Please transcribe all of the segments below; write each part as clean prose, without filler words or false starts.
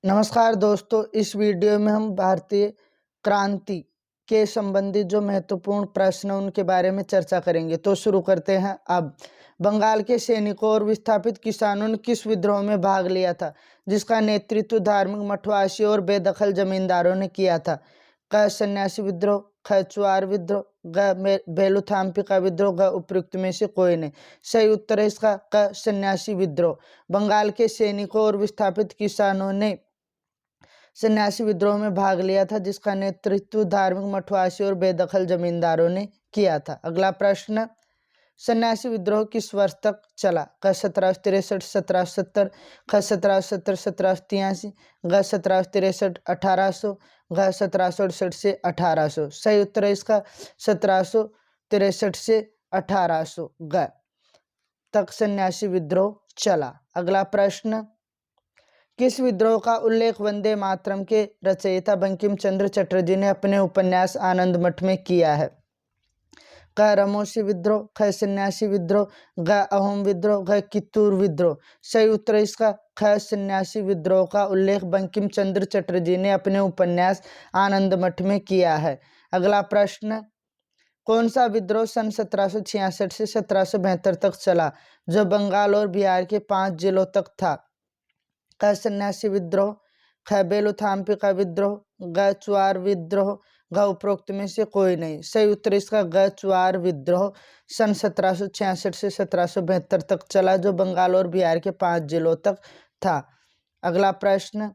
नमस्कार दोस्तों, इस वीडियो में हम भारतीय क्रांति के संबंधित जो महत्वपूर्ण प्रश्न उनके बारे में चर्चा करेंगे। तो शुरू करते हैं। अब बंगाल के सैनिकों और विस्थापित किसानों ने किस विद्रोह में भाग लिया था, जिसका नेतृत्व धार्मिक मठवासियों और बेदखल जमींदारों ने किया था? क सन्यासी विद्रोह, ख चुआर विद्रोह, ग बेलुथाम्पी का विद्रोह, ग उपयुक्त में से कोई नहीं। सही उत्तर है इसका क सन्यासी विद्रोह। बंगाल के सैनिकों और विस्थापित किसानों ने सन्यासी विद्रोह में भाग लिया था, जिसका नेतृत्व धार्मिक मठवासियों और बेदखल जमींदारों ने किया था। अगला प्रश्न, सन्यासी विद्रोह किस वर्ष तक चला? क 1763 1770, ख 1770 1783, ग 1763 1800, घ 1768 से 1800। सही उत्तर है इसका 1763 से 1800 ग तक सन्यासी विद्रोह चला। अगला प्रश्न, किस विद्रोह का उल्लेख वंदे मातरम के रचयिता बंकिम चंद्र चटर्जी ने अपने उपन्यास आनंद मठ में किया है? क रमोशी विद्रोह, ख सन्यासी विद्रोह, ग अहोम विद्रोह, ग कित्तूर विद्रोह। सही उत्तर इसका ख सन्यासी विद्रोह का उल्लेख बंकिम चंद्र चटर्जी ने अपने उपन्यास आनंद मठ में किया है। अगला प्रश्न, कौन सा विद्रोह सन 1766 से 1772 तक चला, जो बंगाल और बिहार के 5 जिलों तक था? क सन्यासी विद्रोह, ख बेलुथाम्पी का विद्रोह, ग चुआर विद्रोह, ग उपरोक्त में से कोई नहीं। सही उत्तर इसका ग चुआर विद्रोह सन 1766 से 1772 तक चला, जो बंगाल और बिहार के 5 जिलों तक था। अगला प्रश्न,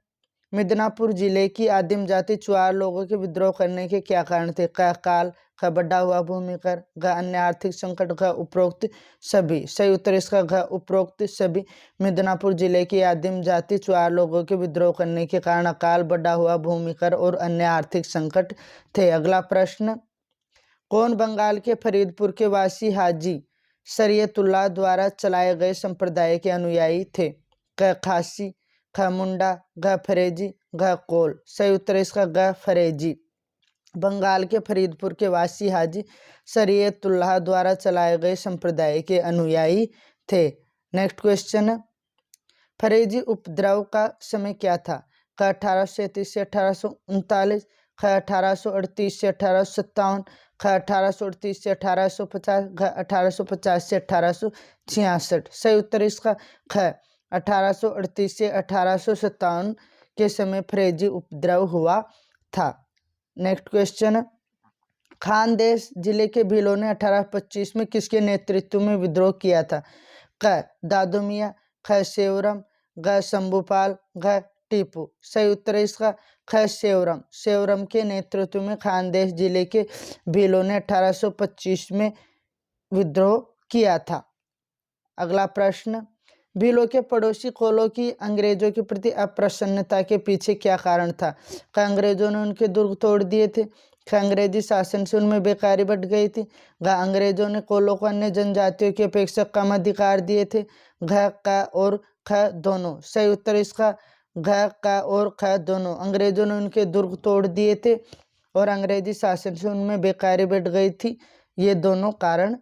मिदनापुर जिले की आदिम जाति चुआर लोगों के विद्रोह करने के क्या कारण थे? क काल, ख बढ़ा हुआ भूमिकर, घ अन्य आर्थिक संकट, घ उपरोक्त सभी। सही उत्तर इसका घ उपरोक्त सभी। मिदनापुर जिले की आदिम जाति चुआर लोगों के विद्रोह करने के कारण अकाल, बढ़ा हुआ भूमिकर और अन्य आर्थिक संकट थे। अगला प्रश्न, कौन बंगाल के फरीदपुर के वासी हाजी शरीयतुल्लाह द्वारा चलाए गए संप्रदाय के अनुयायी थे? क खासी, ख मुंडा, घ फरेजी, घ कोल। सही उत्तर इसका घ फरेजी। बंगाल के फरीदपुर के वासी हाजी शरीयतुल्लाह द्वारा चलाए गए संप्रदाय के अनुयायी थे। नेक्स्ट क्वेश्चन है, फरेजी उपद्रव का समय क्या था? क 1837 से 1839, ख 1838 से 1857, ख 1838 से 1850, घ 1850 से 1866। सही उत्तर इसका ख 1838 से 1857 के समय फरेजी उपद्रव हुआ था। नेक्स्ट क्वेश्चन, खानदेश जिले के भीलों ने 1825 में किसके नेतृत्व में विद्रोह किया था? क दादू मियाँ, ख सेवरम, घ शंभूपाल, घ टीपू। सही उत्तर है इसका ख सेवरम। सेवरम के नेतृत्व में खानदेश जिले के भीलों ने 1825 में विद्रोह किया था। अगला प्रश्न, भीलों के पड़ोसी कोलों की अंग्रेजों के प्रति अप्रसन्नता के पीछे क्या कारण था? क अंग्रेजों ने उनके दुर्ग तोड़ दिए थे, ख अंग्रेजी शासन से उनमें बेकारी बढ़ गई थी, घ अंग्रेजों ने कोलों को अन्य जनजातियों की अपेक्षा कम अधिकार दिए थे, घ क और ख दोनों। सही उत्तर इसका घ क और ख दोनों। अंग्रेजों ने उनके दुर्ग तोड़ दिए थे और अंग्रेजी शासन से उनमें बेकारी बढ़ गई थी, ये दोनों कारण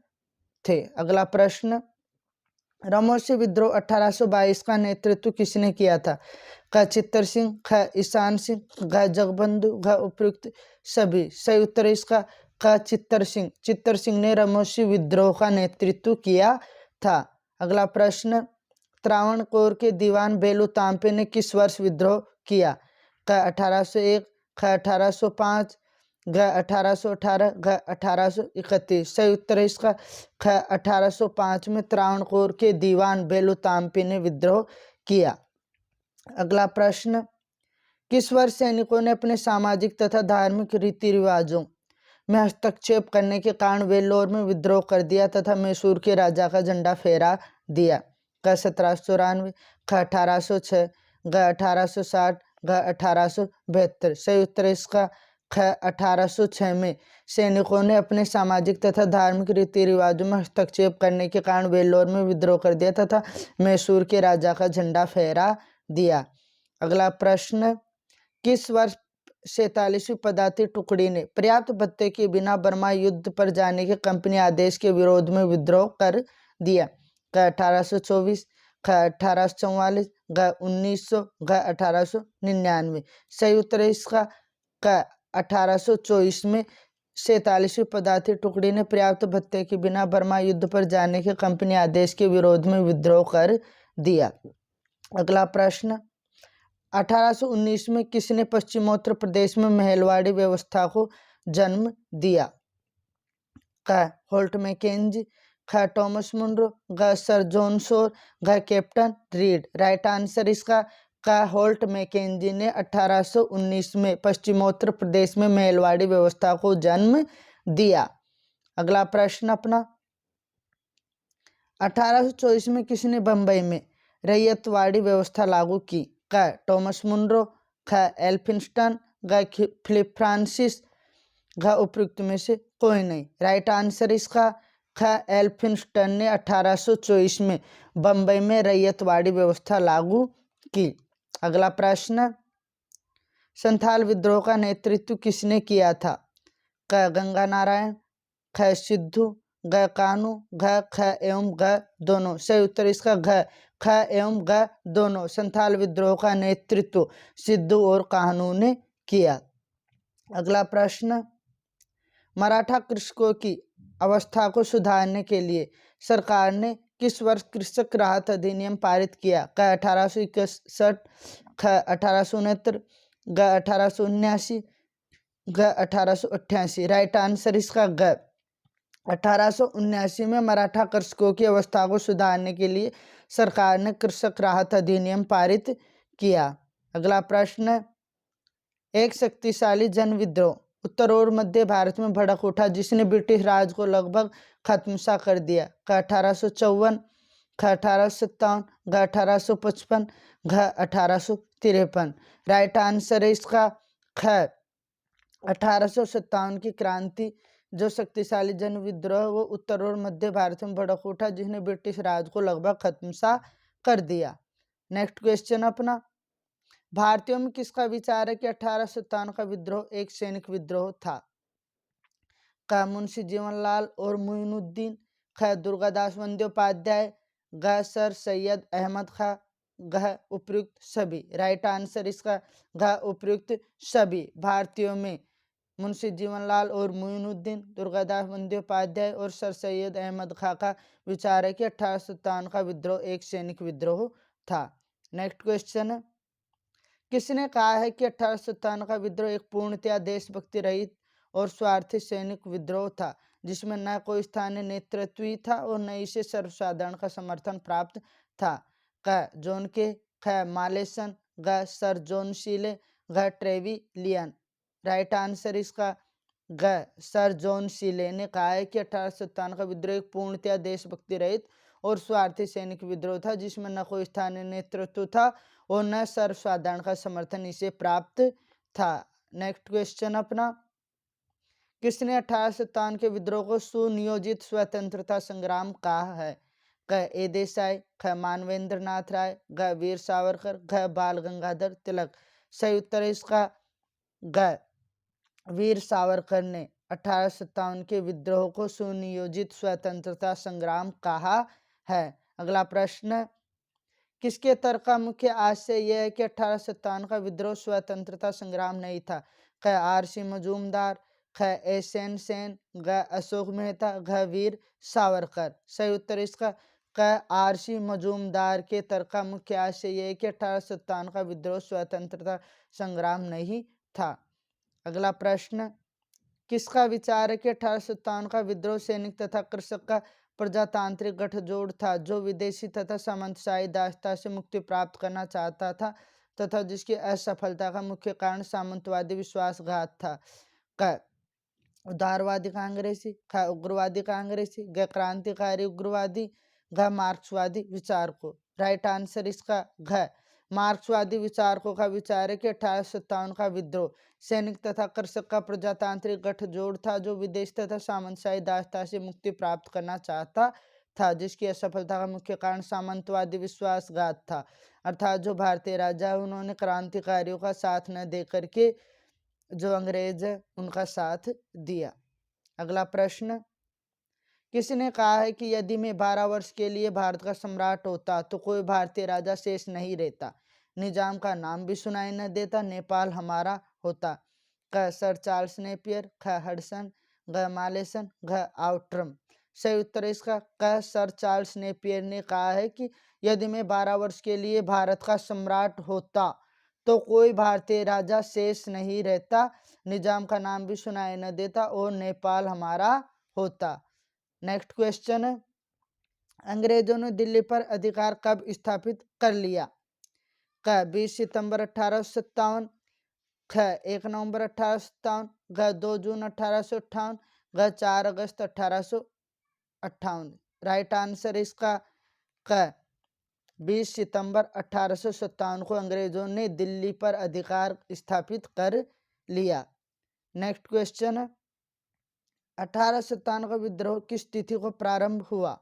थे। अगला प्रश्न, रमोशी विद्रोह 1822 का नेतृत्व किसने किया था? क चित्तर सिंह, ख ईशान सिंह, घ जगबंधु, घ उपयुक्त सभी। सही उत्तर है इसका ख चित्तर सिंह। चित्तर सिंह ने रमोशी विद्रोह का नेतृत्व किया था। अगला प्रश्न, त्रावणकोर के दीवान बेलू तांपे ने किस वर्ष विद्रोह किया? क 1801, ख 1805, घ 1818, घ 1831। सही उत्तर है इसका ख 1805 में त्रावणकोर के दीवान बेलू तांपे ने विद्रोह किया। अगला प्रश्न, किस वर्ष सैनिकों ने अपने सामाजिक तथा धार्मिक रीति रिवाजों में हस्तक्षेप करने के कारण वेल्लोर में विद्रोह कर दिया तथा मैसूर के राजा का झंडा फहरा दिया? क 1794, ख 1806, घ 1860, घ 1872। सही उत्तर इसका ख 1806 में सैनिकों ने अपने सामाजिक तथा धार्मिक रीति रिवाजों में हस्तक्षेप करने के कारण वेल्लोर में विद्रोह कर दिया तथा मैसूर के राजा का झंडा फहरा दिया। अगला प्रश्न, किस वर्ष 47वीं पदाती टुकड़ी ने पर्याप्त भत्ते के बिना बर्मा युद्ध पर जाने के कंपनी आदेश के विरोध में विद्रोह कर दिया? क 1824, ख 1844, ग 1900, ग 1899। सही उत्तर है इसका क 1824 में 47वीं पदातिक टुकड़ी ने पर्याप्त भत्ते के बिना बर्मा युद्ध पर जाने के कंपनी आदेश के विरोध में विद्रोह कर दिया। अगला प्रश्न, 1819 में किसने पश्चिमोत्तर प्रदेश में महलवाड़ी व्यवस्था को जन्म दिया? क होल्ट मैकेंजी, ख टॉमस मुनरो, ग सर जॉन शोर, ग कैप्टन रीड। राइट आंसर इसका क होल्ट मैकेंजी ने 1819 में पश्चिमोत्तर प्रदेश में महलवाड़ी व्यवस्था को जन्म दिया। अगला प्रश्न अपना, 1824 में किसने बंबई में रैयतवाड़ी व्यवस्था लागू की? क टॉमस मुनरो, ख एल्फिंस्टन, ग फिलिप फ्रांसिस, घ उपयुक्त में से कोई नहीं। राइट आंसर इसका ख एल्फिंस्टन ने 1824 में बंबई में रैयतवाड़ी व्यवस्था लागू की। अगला प्रश्न, संथाल विद्रोह का नेतृत्व किसने किया था? क गंगा नारायण, ख सिद्धू, ग कानू, घ ख एवं ग दोनों। सही उत्तर इसका घ ख एवं ग दोनों। संथाल विद्रोह का नेतृत्व सिद्धू और कानू ने किया। अगला प्रश्न, मराठा कृषकों की अवस्था को सुधारने के लिए सरकार ने किस वर्ष कृषक राहत अधिनियम पारित किया? क 1861, ख 1869, ग 1879, ग 1888। राइट आंसर इसका ग 1879 में मराठा कृषकों की अवस्था को सुधारने के लिए सरकार ने कृषक राहत अधिनियम पारित किया। अगला प्रश्न, एक शक्तिशाली जन विद्रोह उत्तर और मध्य भारत में भड़क उठा जिसने ब्रिटिश राज को लगभग खत्म सा कर दिया। क 1854, ख 1857, घ 1855, घ 1853। राइट आंसर है इसका ख 1857 की क्रांति जो शक्तिशाली जन विद्रोह वो उत्तर और मध्य भारत में भड़क उठा जिसने ब्रिटिश राज को लगभग खत्म सा कर दिया। नेक्स्ट क्वेश्चन अपना, भारतीयों में किसका विचार है कि 1857 का विद्रोह एक सैनिक विद्रोह था? क मुंशी जीवनलाल और मोइनुद्दीन, ख दुर्गादास बंदोपाध्याय, ग सर सैयद अहमद खां, घ उपयुक्त सभी। राइट आंसर इसका घ उपयुक्त सभी। भारतीयों में मुंशी जीवनलाल और मोइनुद्दीन, दुर्गादास बंदोपाध्याय और सर सैयद अहमद खां का विचार है कि 1857 का विद्रोह एक सैनिक विद्रोह था। नेक्स्ट क्वेश्चन है, किसने कहा है कि 1857 का विद्रोह एक पूर्णतया देशभक्ति रहित और स्वार्थी सैनिक विद्रोह था जिसमें न कोई स्थानीय नेतृत्व था और न इसे सर्वसाधारण का समर्थन प्राप्त था? क जॉन के, ख मालेसन, ग सर जॉन सीले, घ ट्रेविलियन। राइट आंसर इसका ग सर जॉन सीले ने कहा है कि 1857 का विद्रोह एक पूर्णतया देशभक्ति रहित और स्वार्थी सैनिक विद्रोह था जिसमें न कोई स्थानीय नेतृत्व था और न सर्वसाधारण का समर्थन इसे प्राप्त था। नेक्स्ट क्वेश्चन अपना, किसने 1857 के विद्रोह को सुनियोजित स्वतंत्रता संग्राम कहा है? क ए देसाई, ख मानवेंद्र नाथ राय, घ वीर सावरकर, घ बाल गंगाधर तिलक। सही उत्तर है इसका ग वीर सावरकर ने 1857 के विद्रोह को सुनियोजित स्वतंत्रता संग्राम कहा है। अगला प्रश्न, किसके तर्क का मुख्य आशय यह है कि 1857 का विद्रोह स्वतंत्रता संग्राम नहीं था? ख आर.सी. मजूमदार, ख एस.एन. सेन, घ अशोक मेहता, घ वीर सावरकर। सही उत्तर इसका क आर.सी. मजूमदार के तर्क का मुख्य आशय यह है कि 1857 का विद्रोह स्वतंत्रता संग्राम नहीं था। अगला प्रश्न, किसका विचार है कि 1857 का विद्रोह सैनिक तथा कृषक का प्रजातांत्रिक गठजोड़ था जो विदेशी तथा सामंतशाही दासता से मुक्ति प्राप्त करना चाहता था तथा जिसकी असफलता का मुख्य कारण सामंतवादी विश्वासघात था? क उदारवादी कांग्रेसी, ख उग्रवादी कांग्रेसी, ग क्रांतिकारी उग्रवादी, घ मार्क्सवादी विचारकों। राइट आंसर इसका घ मार्क्सवादी विचारकों का विचार है कि 1857 का विद्रोह सैनिक तथा कृषक का प्रजातांत्रिक गठजोड़ था जो विदेश तथा सामंतशाही दासता से मुक्ति प्राप्त करना चाहता था जिसकी असफलता का मुख्य कारण सामंतवादी विश्वासघात था। अर्थात जो भारतीय राजा उन्होंने क्रांतिकारियों का साथ न दे करके जो अंग्रेज है उनका साथ दिया। अगला प्रश्न, किसने कहा है कि यदि मैं 12 वर्ष के लिए भारत का सम्राट होता तो कोई भारतीय राजा शेष नहीं रहता, निजाम का नाम भी सुनाई न देता, नेपाल हमारा होता। क सर चार्ल्स नेपियर, ख हडसन, ग मालेसन, घ आउट्रम। सही उत्तर है इसका क सर चार्ल्स नेपियर ने कहा है कि यदि मैं 12 वर्ष के लिए भारत का सम्राट होता तो कोई भारतीय राजा शेष नहीं रहता, निजाम का नाम भी सुनाई न देता और नेपाल हमारा होता। नेक्स्ट क्वेश्चन है, अंग्रेजों ने दिल्ली पर अधिकार कब स्थापित कर लिया? क 20 सितंबर 1857, ख 1 नवंबर 1857, घ 2 जून 1858, घ 4 अगस्त 1858। राइट आंसर इसका क 20 सितंबर 1857 को अंग्रेजों ने दिल्ली पर अधिकार स्थापित कर लिया। नेक्स्ट क्वेश्चन है, 1857 का विद्रोह किस तिथि को प्रारंभ हुआ?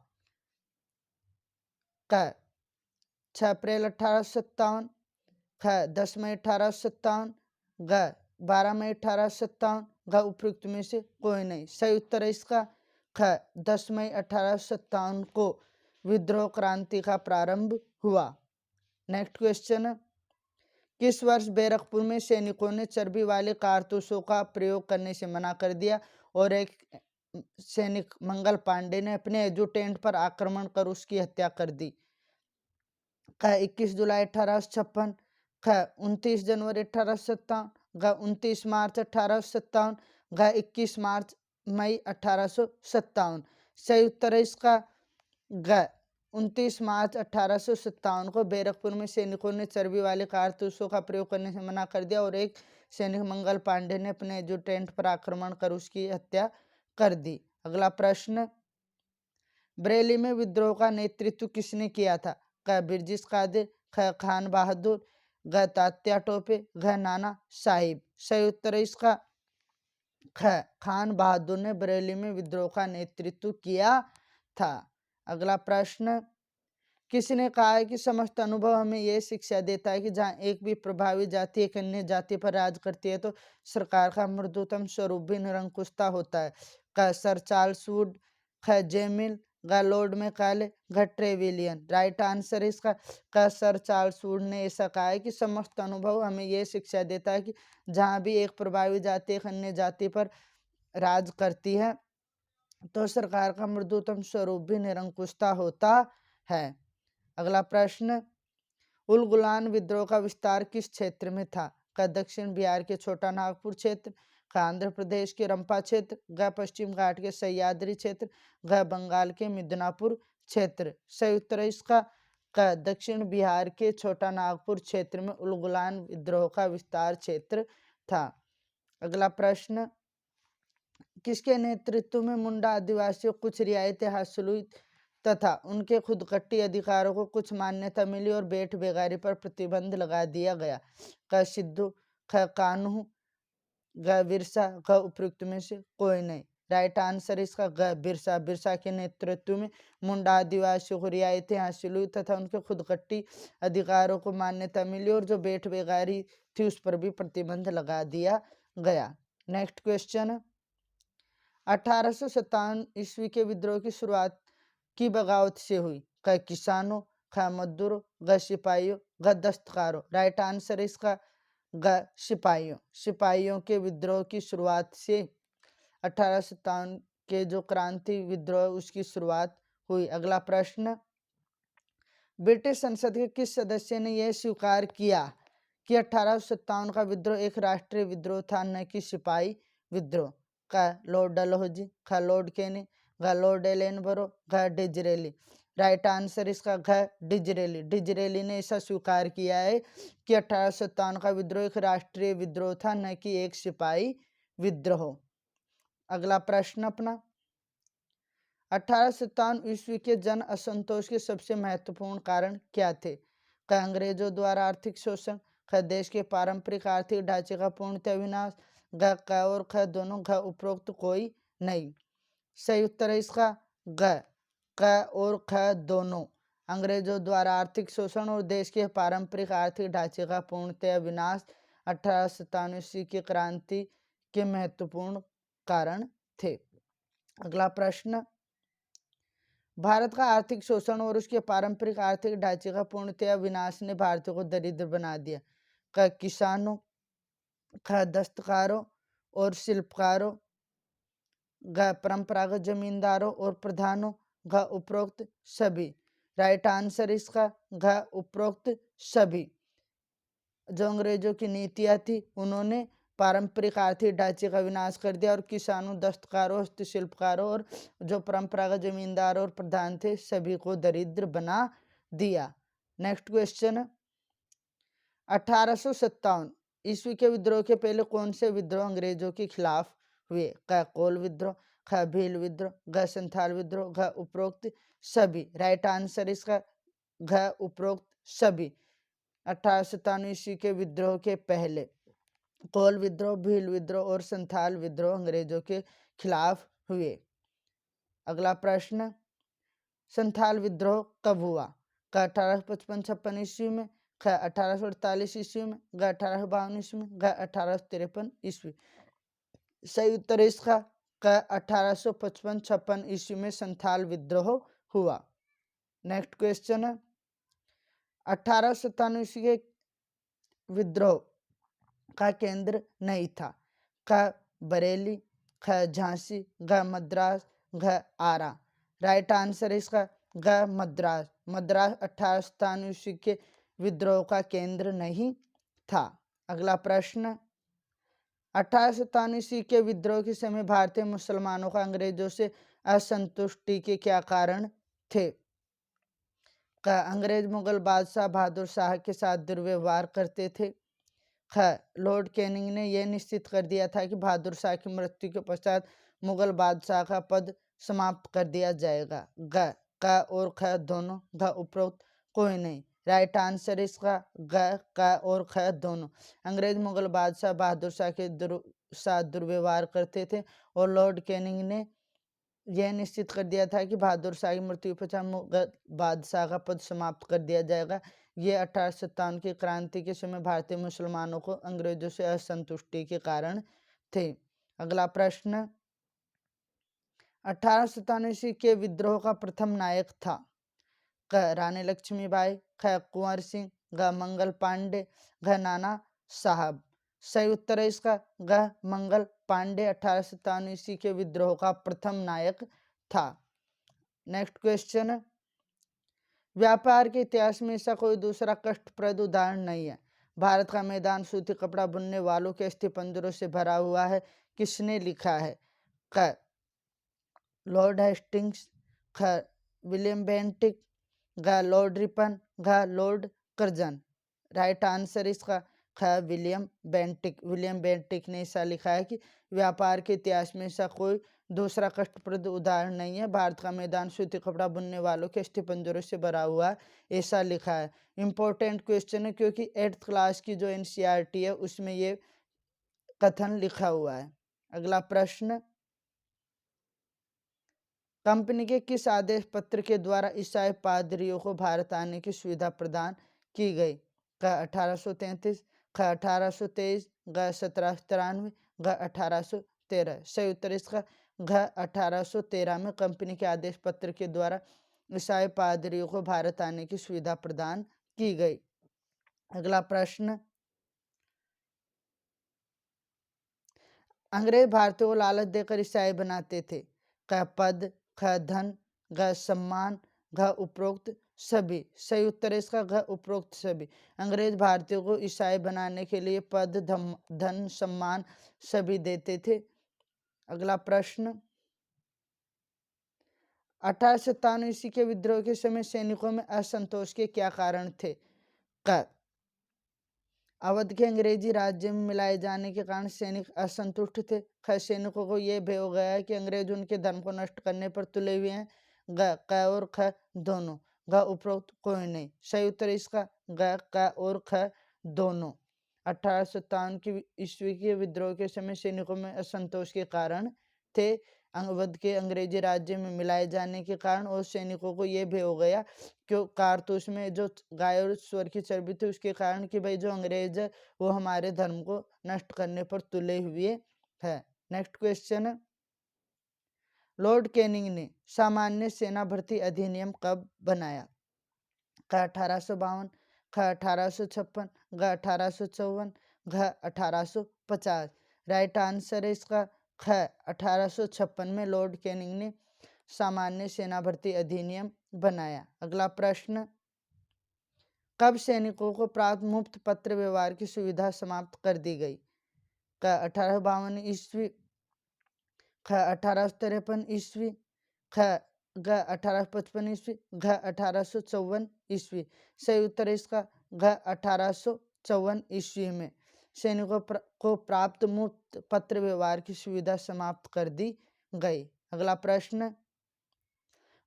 क 6 अप्रैल 1857, ख 10 मई 1857, घ 12 मई 1857, घ उपयुक्त में से कोई नहीं। सही उत्तर है इसका ख 10 मई 1857 को विद्रोह क्रांति का प्रारंभ हुआ। नेक्स्ट क्वेश्चन है, किस वर्ष बैरकपुर में सैनिकों ने चर्बी वाले कारतूसों का प्रयोग करने से मना कर दिया और एक सैनिक मंगल पांडे ने अपने एजुटेंट पर आक्रमण कर उसकी हत्या कर दी? ख 21 जुलाई 1856, ख 29 जनवरी 1857, घ 29 मार्च 1857, घ 21 मार्च मई 1857। सही उत्तर है इसका घ 29 मार्च 1857 को बैरकपुर में सैनिकों ने चर्बी वाले कारतूसों का प्रयोग करने से मना कर दिया और एक सैनिक मंगल पांडे ने अपने एजुटेंट पर आक्रमण कर उसकी हत्या कर दी। अगला प्रश्न, बरेली में विद्रोह का नेतृत्व किसने किया था? क बिरजिस कादिर, ख खान बहादुर, घ तात्या टोपे, घ नाना साहिब। सही उत्तर है इसका ख खान बहादुर ने बरेली में विद्रोह का नेतृत्व किया था। अगला प्रश्न, किसने कहा है कि समस्त अनुभव हमें यह शिक्षा देता है कि जहाँ एक भी प्रभावी जाति एक अन्य जाति पर राज करती है तो सरकार का मृदुतम स्वरूप भी निरंकुशता होता है? क सर चार्ल्स वुड, ख जेमिल, घ लॉर्ड मैकाले, घ ट्रेविलियन। राइट आंसर है इसका क सर चार्ल्स वुड ने ऐसा कहा है कि समस्त अनुभव हमें यह शिक्षा देता है कि जहाँ भी एक प्रभावी जाति एक अन्य जाति पर राज करती है तो सरकार का मृदुतम स्वरूप भी निरंकुशता होता है। अगला प्रश्न, उल गुलान विद्रोह का विस्तार किस क्षेत्र में था? क दक्षिण बिहार के छोटा नागपुर क्षेत्र, ख आंध्र प्रदेश के रंपा क्षेत्र, घ पश्चिम घाट के सह्याद्री क्षेत्र, घ बंगाल के मिदनापुर क्षेत्र। सही उत्तर है इसका क दक्षिण बिहार के छोटा नागपुर क्षेत्र में उल गुलान विद्रोह का विस्तार क्षेत्र था। अगला प्रश्न, किसके नेतृत्व में मुंडा आदिवासियों को कुछ रियायतें हासिल हुई तथा उनके खुदकट्टी अधिकारों को कुछ मान्यता मिली और बेट बेगारी पर प्रतिबंध लगा दिया गया? क सिद्धू, ख कान्हू, ग बिरसा, ग उपयुक्त में से कोई नहीं। राइट आंसर इसका ग बिरसा। बिरसा के नेतृत्व में मुंडा आदिवासियों को रियायतें हासिल हुई तथा उनके खुदकट्टी अधिकारों को मान्यता मिली और जो बेट बेगारी थी उस पर भी प्रतिबंध लगा दिया गया। नेक्स्ट क्वेश्चन, 1857 ईस्वी के विद्रोह की शुरुआत की बगावत से हुई? क किसानों, ख मजदूरों, ग सिपाहियों, ग दस्तकारों। राइट आंसर इसका ग सिपाहियों। सिपाहियों के विद्रोह की शुरुआत से 1857 के जो क्रांति विद्रोह उसकी शुरुआत हुई। अगला प्रश्न, ब्रिटिश संसद के किस सदस्य ने यह स्वीकार किया कि 1857 का विद्रोह एक राष्ट्रीय विद्रोह था न कि सिपाही विद्रोह? क लॉर्ड डलहौजी, ख लॉर्ड केनी, घ लॉर्ड एलेनबरो, घ डिजरेली। राइट आंसर इसका घ डिजरेली। डिजरेली ने ऐसा स्वीकार किया है कि 1857 का विद्रोह एक राष्ट्रीय विद्रोह था न कि एक सिपाही विद्रोह। अगला प्रश्न अपना, 1857 ईस्वी के जन असंतोष के सबसे महत्वपूर्ण कारण क्या थे? क अंग्रेजों द्वारा आर्थिक शोषण, ख देश के पारंपरिक आर्थिक ढांचे का पूर्णतः विनाश, ग क और ख दोनों, घ उपरोक्त कोई नहीं। सही उत्तर है इसका ग क और ख दोनों। अंग्रेजों द्वारा आर्थिक शोषण और देश के पारंपरिक आर्थिक ढांचे का पूर्णतः विनाश 1857 ईस्वी की क्रांति के महत्वपूर्ण कारण थे। अगला प्रश्न, भारत का आर्थिक शोषण और उसके पारंपरिक आर्थिक ढांचे का पूर्णतया विनाश ने भारतीयों को दरिद्र बना दिया। किसानों, दस्तकारों और शिल्पकारों, परंपरागत जमींदारों और प्रधानों, उपरोक्त सभी। राइट आंसर इसका उपरोक्त सभी। जो अंग्रेजों की नीतियां थी उन्होंने पारंपरिक आर्थिक ढांचे का विनाश कर दिया और किसानों, दस्तकारों, हस्तशिल्पकारों और जो परंपरागत जमींदार और प्रधान थे सभी को दरिद्र बना दिया। नेक्स्ट क्वेश्चन, 1857 ईस्वी के विद्रोह के पहले कौन से विद्रोह अंग्रेजों के खिलाफ हुए? कोल विद्रोह, भील विद्रोह, संथाल विद्रोह, उपरोक्त सभी। राइट आंसर इसका उपरोक्त सभी। 1857 ईस्वी के विद्रोह के पहले कोल विद्रोह, भील विद्रोह और संथाल विद्रोह अंग्रेजों के खिलाफ हुए। अगला प्रश्न, संथाल विद्रोह कब हुआ? 1855-56 ईस्वी में, 1848 ईस्वी में, 1852 ईस्वी में, 1853 ईस्वी। सही उत्तर इसका 1855-56 ईस्वी में संथाल विद्रोह हुआ। नेक्स्ट क्वेश्चन है, 1857 ईस्वी के विद्रोह का केंद्र नहीं था? बरेली, झांसी, मद्रास, आरा। राइट आंसर इसका मद्रास। मद्रास 1857 ईस्वी के विद्रोह का केंद्र नहीं था। अगला प्रश्न, 1857 ईस्वी के विद्रोह के समय भारतीय मुसलमानों का अंग्रेजों से असंतुष्टि के क्या कारण थे? अंग्रेज मुगल बादशाह बहादुर शाह के साथ दुर्व्यवहार करते थे। लॉर्ड कैनिंग ने यह निश्चित कर दिया था कि बहादुर शाह की मृत्यु के पश्चात मुगल बादशाह का पद समाप्त कर दिया जाएगा। और दोनों, उपरोक्त कोई नहीं। राइट आंसर इसका और दोनों। अंग्रेज मुगल बादशाह बहादुर शाह के साथ दुर्व्यवहार करते थे और लॉर्ड कैनिंग ने यह निश्चित कर दिया था कि बहादुर शाह की मृत्यु पश्चात मुगल बादशाह का पद समाप्त कर दिया जाएगा। ये 1857 की क्रांति के समय भारतीय मुसलमानों को अंग्रेजों से असंतुष्टि के कारण थे। अगला प्रश्न, 1857 ईस्वी के विद्रोह का प्रथम नायक था? रानी लक्ष्मीबाई, कुंवर सिंह, मंगल पांडे, नाना साहब। सही उत्तर है इसका मंगल पांडे 1857 ईस्वी के विद्रोह का प्रथम नायक था। नेक्स्ट क्वेश्चन, व्यापार के इतिहास में ऐसा कोई दूसरा कष्टप्रद उदाहरण नहीं है। भारत का मैदान सूती कपड़ा बुनने वालों के अस्थिपंजरों से भरा हुआ है। किसने लिखा है? Lord Hastings, William Bentinck, Lord Ripon, Lord Curzon. Right answer इसका विलियम बेंटिक। विलियम बेंटिक ने ऐसा लिखा है कि व्यापार के इतिहास में ऐसा कोई दूसरा कष्टप्रद उदाहरण नहीं है। भारत का मैदान सूती कपड़ा बुनने वालों के अस्थिपंजरों से भरा हुआ है, ऐसा लिखा है। इंपॉर्टेंट क्वेश्चन है क्योंकि 8th क्लास की जो NCERT है उसमें ये कथन लिखा हुआ है। अगला प्रश्न, कंपनी के किस आदेश पत्र के द्वारा ईसाई पादरियों को भारत आने की सुविधा प्रदान की गई? 1833, 1823, 1793, 1813। सही उत्तर इसका 1813 में कंपनी के आदेश पत्र के द्वारा ईसाई पादरियों को भारत आने की सुविधा प्रदान की गई। अगला प्रश्न, अंग्रेज भारतीयों को लालच देकर ईसाई बनाते थे। पद, धन, सम्मान, उपरोक्त सभी। सही उत्तर इसका उपरोक्त सभी। अंग्रेज भारतीयों को ईसाई बनाने के लिए पद, धन, सम्मान सभी देते थे। अगला प्रश्न, 1857 ईस्वी के विद्रोह के समय सैनिकों में असंतोष के क्या कारण थे? अवध के अंग्रेजी राज्य में मिलाए जाने के कारण सैनिक असंतुष्ट थे। सैनिकों को यह भय हो गया है कि अंग्रेज उनके धर्म को नष्ट करने पर तुले हुए हैं। और दोनों। उपरोक्त कोई नहीं। सही उत्तर इसका और दोनों। 1857 की ईस्वी के विद्रोह के समय सैनिकों में असंतोष के कारण थे। अवध के अंग्रेजी राज्य में मिलाए जाने के कारण और सैनिकों को यह भी हो गया क्यों कारतूस में जो गाय और सुअर की चर्बी थी उसके कारण कि भाई जो अंग्रेज है वो हमारे धर्म को नष्ट करने पर तुले हुए है। नेक्स्ट क्वेश्चन, लॉर्ड कैनिंग ने सामान्य सेना भर्ती अधिनियम कब बनाया? क 1852, ख 1856, ग 1854, घ 1850। राइट आंसर है इसका ख 1856 में लॉर्ड कैनिंग ने सामान्य सेना भर्ती अधिनियम बनाया। अगला प्रश्न, कब सैनिकों को प्राप्त मुफ्त पत्र व्यवहार की सुविधा समाप्त कर दी गई? क 1852 ईस्वी, ख 1853 ईस्वी, ख ग 1855 ईस्वी, घ 1854 ईस्वी। सही उत्तर है इसका घ 1854 ईस्वी में सैनिकों को प्राप्त मुफ्त पत्र व्यवहार की सुविधा समाप्त कर दी गई। अगला प्रश्न,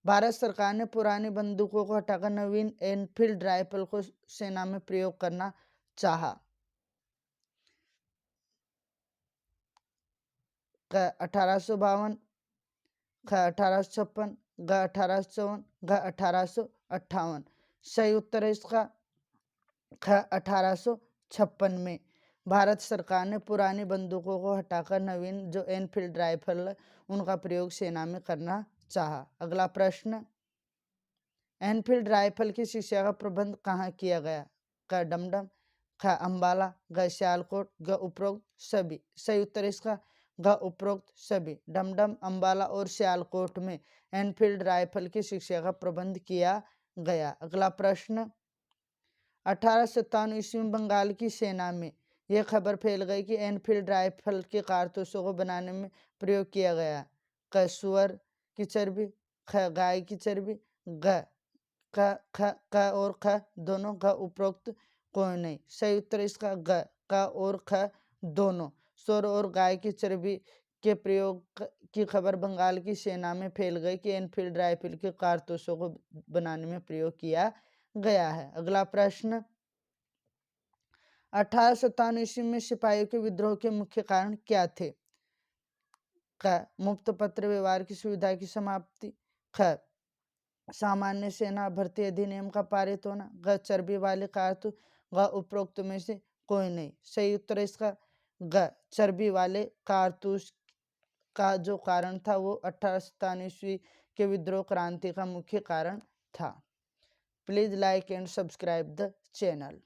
भारत सरकार ने पुरानी बंदूकों को हटाकर नवीन एनफील्ड राइफल को सेना में प्रयोग करना चाहा। क 1852, ख 1856, ग 1854, घ 1858। सही उत्तर है इसका ख 1856 में भारत सरकार ने पुरानी बंदूकों को हटाकर नवीन जो एनफील्ड राइफल उनका प्रयोग सेना में करना चाहा। अगला प्रश्न, एनफील्ड राइफल की शिक्षा का प्रबंध कहाँ किया गया? क डमडम, ख अंबाला, ग सियालकोट, ग उपरोक्त सभी। सही उत्तर इसका ग उपरोक्त सभी। डमडम, अंबाला और सियालकोट में एनफील्ड राइफल की शिक्षा का प्रबंध किया गया। अगला प्रश्न, 1857 ईस्वी में बंगाल की सेना में यह खबर फैल गई कि एनफील्ड राइफल के कारतूसों को बनाने में प्रयोग किया गया। क सुअर की चर्बी, ख गाय की चर्बी, ग क और ख दोनों, ग उपरोक्त कोई नहीं। सही उत्तर इसका ग क और ख दोनों। सुअर और गाय की चर्बी के प्रयोग की खबर बंगाल की सेना में फैल गई कि एनफील्ड राइफल के कारतूसों को बनाने में प्रयोग किया गया है। अगला प्रश्न, 1857 ईस्वी में सिपाहियों के विद्रोह के मुख्य कारण क्या थे? क मुफ्त पत्र व्यवहार की सुविधा की समाप्ति, ख सामान्य सेना भर्ती अधिनियम का पारित होना, ग चर्बी वाले कारतूस, ग उपरोक्त में से कोई नहीं। सही उत्तर है इसका ग चर्बी वाले कारतूस का जो कारण था वो 1857 ईस्वी के विद्रोह क्रांति का मुख्य कारण था। Please like and subscribe the channel.